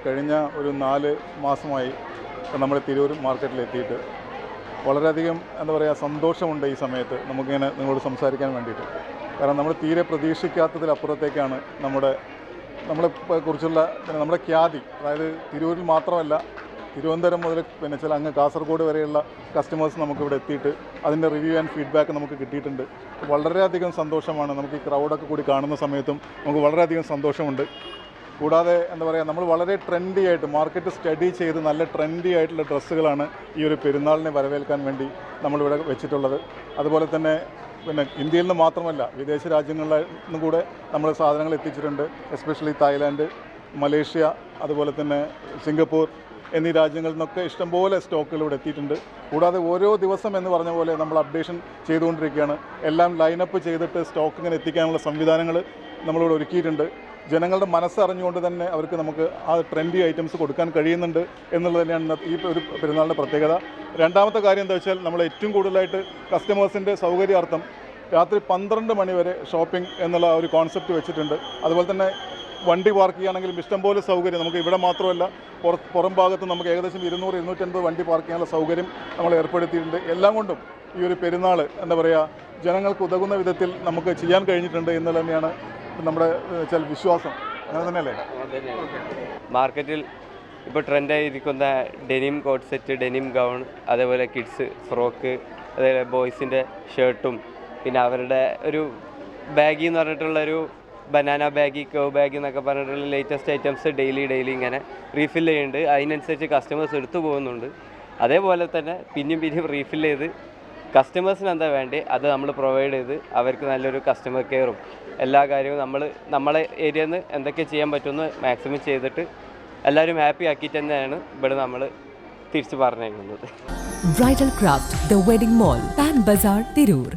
കഴിഞ്ഞ ഒരു 4 മാസമായി നമ്മുടെ തിരൂർ മാർക്കറ്റിലെത്തിയിട്ട് വളരെയധികം സന്തോഷമുണ്ട് ഈ സമയത്ത് നമുക്കിങ്ങനെ നിങ്ങളോട് സംസാരിക്കാൻ വേണ്ടിയിട്ട്. കാരണം നമ്മൾ തീരെ പ്രതീക്ഷിക്കാത്തതിലപ്പുറത്തേക്കാണ് നമ്മളെ കുറിച്ചുള്ള നമ്മുടെ ഖ്യാതി. അതായത് തിരൂരിൽ മാത്രമല്ല, തിരുവനന്തപുരം മുതൽ ചില അങ്ങ് കാസർഗോഡ് വരെയുള്ള കസ്റ്റമേഴ്സ് നമുക്കിവിടെ എത്തിയിട്ട് അതിൻ്റെ റിവ്യൂ ആൻഡ് ഫീഡ്ബാക്ക് നമുക്ക് കിട്ടിയിട്ടുണ്ട്. വളരെയധികം സന്തോഷമാണ്. നമുക്ക് ഈ ക്രൗഡൊക്കെ കൂടി കാണുന്ന സമയത്തും നമുക്ക് വളരെയധികം സന്തോഷമുണ്ട്. കൂടാതെ നമ്മൾ വളരെ ട്രെൻഡി ആയിട്ട് മാർക്കറ്റ് സ്റ്റഡി ചെയ്ത് നല്ല ട്രെൻഡി ആയിട്ടുള്ള ഡ്രസ്സുകളാണ് ഈ ഒരു പെരുന്നാളിനെ വരവേൽക്കാൻ വേണ്ടി നമ്മളിവിടെ വെച്ചിട്ടുള്ളത്. അതുപോലെ തന്നെ ഇന്ത്യയിൽ നിന്ന് മാത്രമല്ല, വിദേശ രാജ്യങ്ങളിൽ നിന്നും കൂടെ നമ്മൾ സാധനങ്ങൾ എത്തിച്ചിട്ടുണ്ട്. എസ്പെഷ്യലി തായ്ലാൻഡ്, മലേഷ്യ, അതുപോലെ തന്നെ സിംഗപ്പൂർ എന്നീ രാജ്യങ്ങളിൽ നിന്നൊക്കെ ഇഷ്ടംപോലെ സ്റ്റോക്കുകൾ ഇവിടെ എത്തിയിട്ടുണ്ട്. കൂടാതെ ഓരോ ദിവസം എന്ന് പറഞ്ഞ പോലെ നമ്മൾ അപ്ഡേഷൻ ചെയ്തുകൊണ്ടിരിക്കുകയാണ്. എല്ലാം ലൈനപ്പ് ചെയ്തിട്ട് സ്റ്റോക്ക് ഇങ്ങനെ എത്തിക്കാനുള്ള സംവിധാനങ്ങൾ നമ്മളിവിടെ ഒരുക്കിയിട്ടുണ്ട്. ജനങ്ങളുടെ മനസ്സറിഞ്ഞുകൊണ്ട് തന്നെ നമുക്ക് ആ ട്രെൻഡി ഐറ്റംസ് കൊടുക്കാൻ കഴിയുന്നുണ്ട് എന്നുള്ളത് തന്നെയാണ് ഈ ഒരു പെരുന്നാളിൻ്റെ പ്രത്യേകത. രണ്ടാമത്തെ കാര്യം എന്താ വെച്ചാൽ, നമ്മൾ ഏറ്റവും കൂടുതലായിട്ട് കസ്റ്റമേഴ്സിൻ്റെ സൗകര്യാർത്ഥം രാത്രി 12 മണി വരെ ഷോപ്പിംഗ് എന്നുള്ള ഒരു കോൺസെപ്റ്റ് വെച്ചിട്ടുണ്ട്. അതുപോലെ തന്നെ വണ്ടി പാർക്ക് ചെയ്യുകയാണെങ്കിലും ഇഷ്ടംപോലെ സൗകര്യം നമുക്ക് ഇവിടെ മാത്രമല്ല, പുറം ഭാഗത്ത് നമുക്ക് ഏകദേശം 200-250 വണ്ടി പാർക്ക് ചെയ്യാനുള്ള സൗകര്യം നമ്മൾ ഏർപ്പെടുത്തിയിട്ടുണ്ട്. എല്ലാം കൊണ്ടും ഈ ഒരു പെരുന്നാൾ ജനങ്ങൾക്ക് ഉതകുന്ന വിധത്തിൽ നമുക്ക് ചെയ്യാൻ കഴിഞ്ഞിട്ടുണ്ട് എന്നുള്ളത് തന്നെയാണ് നമ്മുടെ വിശ്വാസം. അങ്ങനെ തന്നെയല്ലേ? മാർക്കറ്റിൽ ഇപ്പോൾ ട്രെൻഡായിരിക്കുന്ന denim coat set, denim gown, അതേപോലെ കിഡ്സ് ഫ്രോക്ക്, അതേപോലെ ബോയ്സിൻ്റെ ഷർട്ടും, പിന്നെ അവരുടെ ഒരു ബാഗി എന്ന് പറഞ്ഞിട്ടുള്ളൊരു ബനാന ബാഗി, കവ് ബാഗി എന്നൊക്കെ പറഞ്ഞിട്ടുള്ള ലേറ്റസ്റ്റ് ഐറ്റംസ് ഡെയിലി ഇങ്ങനെ റീഫിൽ ചെയ്യുന്നുണ്ട്. അതിനനുസരിച്ച് കസ്റ്റമേഴ്സ് എടുത്തു പോകുന്നുണ്ട്. അതേപോലെ തന്നെ പിന്നെയും റീഫിൽ ചെയ്ത് കസ്റ്റമേഴ്സിന് എന്താ വേണ്ടത് അത് നമ്മൾ പ്രൊവൈഡ് ചെയ്ത് അവർക്ക് നല്ലൊരു കസ്റ്റമർ കെയറും എല്ലാ കാര്യവും നമ്മളെ ഏരിയയിൽ നിന്ന് എന്തൊക്കെ ചെയ്യാൻ പറ്റുമെന്ന് മാക്സിമം ചെയ്തിട്ട് എല്ലാവരും ഹാപ്പി ആക്കിയിട്ട് തന്നെയാണ് ഇവിടെ നമ്മൾ തിരിച്ച് പറഞ്ഞിരിക്കുന്നത്. Bridal craft, the wedding mall, Pan Bazaar, Tirur.